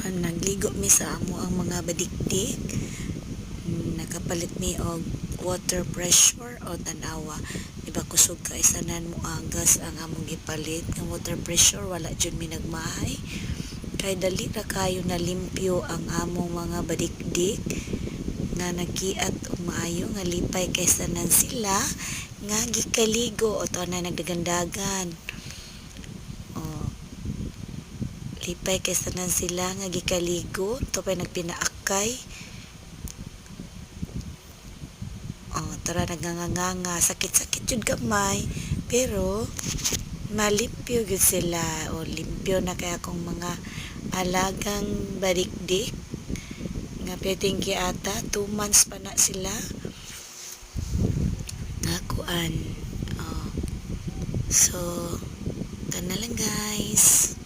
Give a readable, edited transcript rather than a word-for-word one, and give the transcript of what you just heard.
Nagligo mi sa amo ang mga badikdik. Nakapalit mi og water pressure o tanawa. Diba kusog ka isanan mo agas ang among gipalit ng water pressure, wala jud mi nagmahay. Kay dali ra kayo na limpyo ang among mga badikdik nga nagiat og maayo nga lipay kay sanan sila nga gikaligo o na nagdagandagan. Lipay kay sanan sila nga gikaligo to pay nagpinaakay. Tara naganganga, sakit-sakit jud gamay pero malimpyo gyud sila o limpyo na kay akong mga alagang badikdik nga pwedeng giata 2 months pa na sila nakuan. So kana lang guys.